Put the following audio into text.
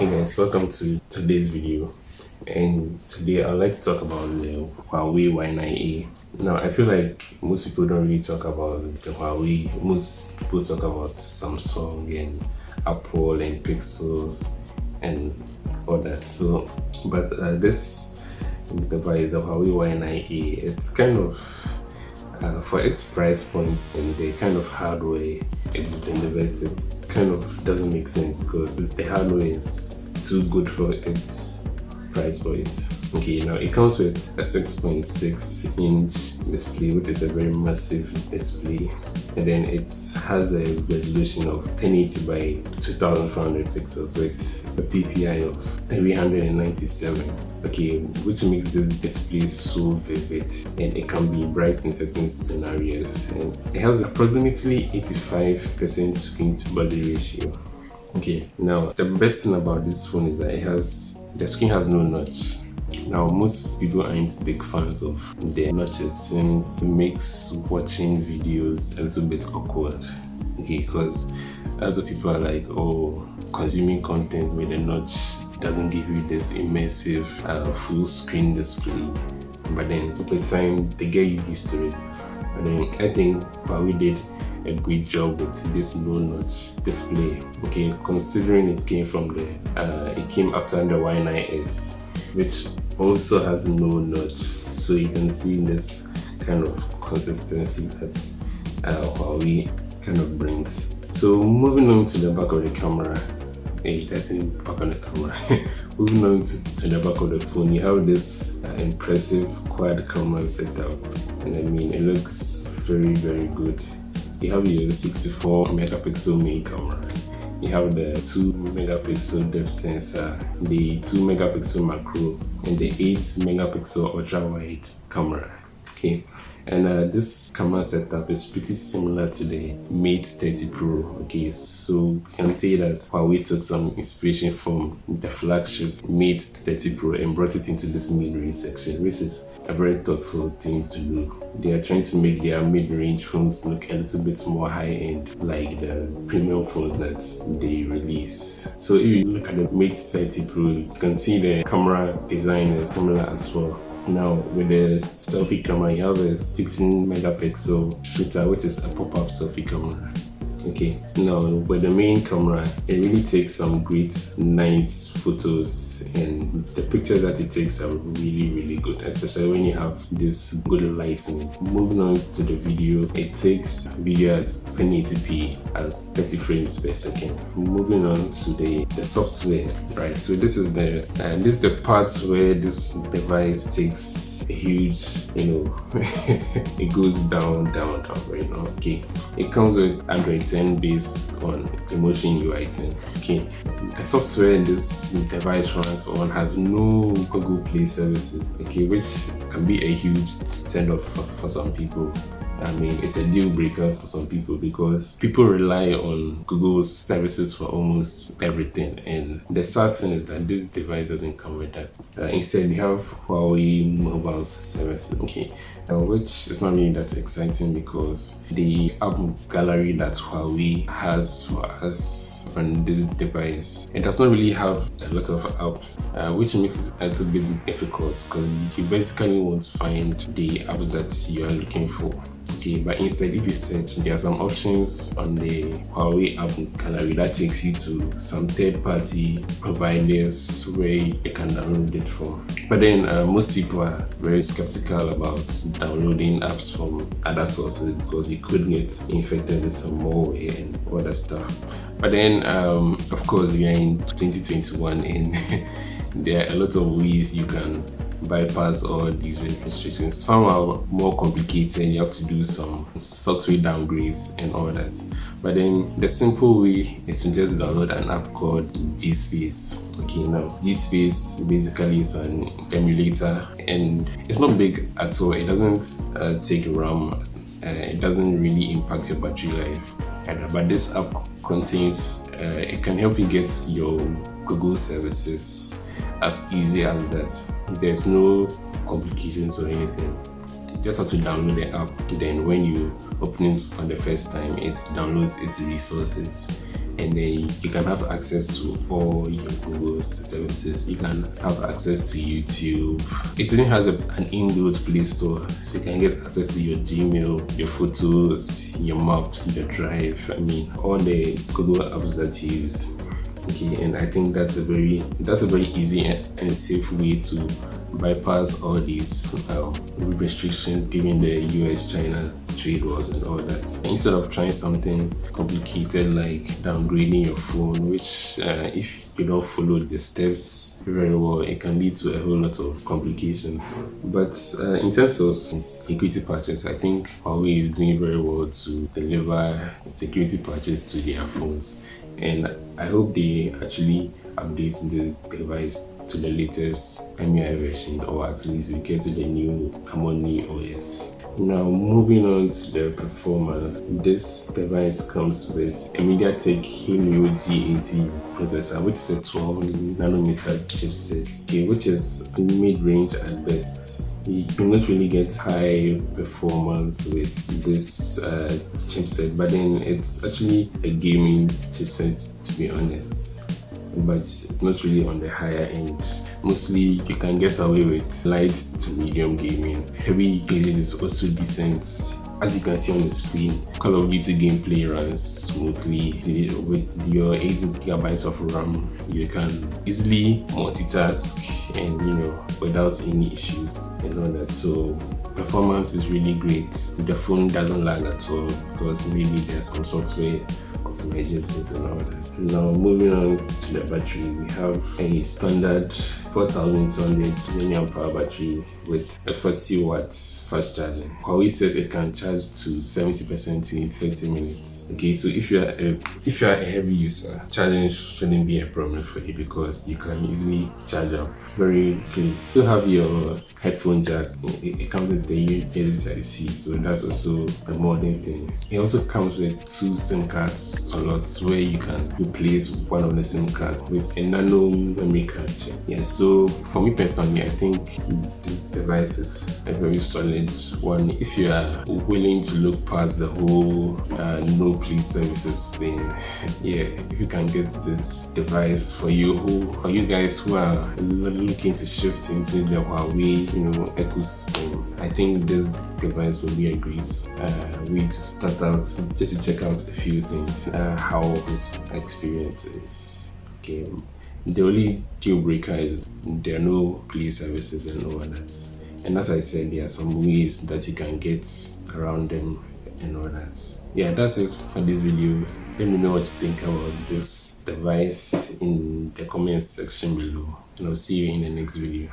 Hey guys, welcome to today's video. And today I'd like to talk about the Huawei Y9a. Now, I feel like most people don't really talk about the Huawei. Most people talk about Samsung and Apple and Pixels and all that. So, but this device, the Huawei Y9a, it's kind of for its price point and the kind of hardware it delivers, it kind of doesn't make sense because the hardware is too good for its price point. Okay, now it comes with a 6.6-inch display, which is a very massive display, and then it has a resolution of 1080 by 2400 pixels with a PPI of 397. Okay, which makes this display so vivid, and it can be bright in certain scenarios, and it has approximately 85% screen to body ratio. Okay, now the best thing about this phone is that the screen has no notch. Now, most people aren't big fans of the notches since it makes watching videos a little bit awkward. Okay, because other people are like, oh, consuming content with a notch doesn't give you this immersive full screen display. But then over time they get used to it. But then I think Huawei did a great job with this no notch display. Okay, considering it came after the Y9s, which also has no notch, so you can see this kind of consistency that Huawei kind of brings. So moving on to the back of the camera, that's the back of the camera. Moving on to the back of the phone, you have this impressive quad camera setup, and I mean it looks very good. You have your 64 megapixel main camera. You have the 2 megapixel depth sensor, the 2 megapixel macro, and the 8 megapixel ultra wide camera. Okay, and this camera setup is pretty similar to the Mate 30 Pro. Okay, so we can say that Huawei took some inspiration from the flagship Mate 30 Pro and brought it into this mid-range section, which is a very thoughtful thing to do. They are trying to make their mid-range phones look a little bit more high-end, like the premium phones that they release. So if you look at the Mate 30 Pro, you can see the camera design is similar as well. Now, with the selfie camera, you have a 16 megapixel shooter, which is a pop-up selfie camera. Okay, now with the main camera, it really takes some great night photos, and the pictures that it takes are really good, especially when you have this good lighting. Moving on to the video, it takes video at 1080p at 30 frames per second. Moving on to the software, right? So this is the part where this device takes a huge, it goes down right now. Okay, it comes with Android 10 based on Emotion UI 10. Okay, the software this device runs on has no Google Play services. Okay, which can be a huge turn off for some people. I mean, it's a deal breaker for some people because people rely on Google's services for almost everything, and the sad thing is that this device doesn't come with that. Instead, you have Huawei mobile services, okay, which is not really that exciting because the app gallery that Huawei has for us on this device, it does not really have a lot of apps, which makes it a little bit difficult because you basically won't find the apps that you are looking for. Okay, but instead, if you search, there are some options on the Huawei app gallery that takes you to some third-party providers where you can download it from. But then most people are very skeptical about downloading apps from other sources because you could get infected with some malware and other stuff. But then, of course, we are in 2021 and there are a lot of ways you can bypass all these restrictions. Some are more complicated, you have to do some software downgrades and all that. But then the simple way is to just download an app called GSpace. Okay, now GSpace basically is an emulator and it's not big at all. It doesn't take RAM. It doesn't really impact your battery life either. But this app contains, it can help you get your Google services as easy as that. There's no complications or anything. You just have to download the app. Then when you opening for the first time, it downloads its resources, and then you can have access to all your Google services. You can have access to YouTube. It even has an inbuilt Play Store, so you can get access to your Gmail, your photos, your maps, your drive. I mean, all the Google apps that you use. Okay, and I think that's a very easy and safe way to bypass all these restrictions given the US-China trade wars and all that. Instead of trying something complicated like downgrading your phone, which if you don't follow the steps very well, it can lead to a whole lot of complications. But in terms of security patches, I think Huawei is doing very well to deliver security patches to their phones. And I hope they actually update the device to the latest MUI version, or at least we get to the new Harmony OS. Now, moving on to the performance, this device comes with a MediaTek Helio G80 processor, which is a 12nm chipset, okay, which is mid-range at best. You cannot really get high performance with this chipset, but then it's actually a gaming chipset, to be honest, but it's not really on the higher end. Mostly you can get away with light to medium gaming. Heavy gaming is also decent. As you can see on the screen, Call of Duty gameplay runs smoothly. With your 8GB of RAM, you can easily multitask and without any issues and all that. So performance is really great. The phone doesn't lag at all because maybe there's some software optimizations and all that. Now moving on to the battery, we have a standard 4200 mAh battery with a 40 watts fast charging. Huawei says it can charge to 70% in 30 minutes. Okay, so if you are a heavy user, charging shouldn't be a problem for you because you can easily charge up very quickly. You have your headphone jack. It comes with the USB-C, so that's also a modern thing. It also comes with 2 SIM card slots where you can replace one of the SIM cards with a nano memory card chip. Yeah, so for me personally, I think this device is a very solid one. If you are willing to look past the whole no please services thing, yeah, if you can get this device for you guys who are looking to shift into the Huawei ecosystem, I think this device will be a great way to start out, just to check out a few things, how this experience is. Okay, the only deal breaker is there are no play services and all that. And as I said, there are some ways that you can get around them and all that. Yeah, that's it for this video. Let me know what you think about this device in the comment section below, and I'll see you in the next video.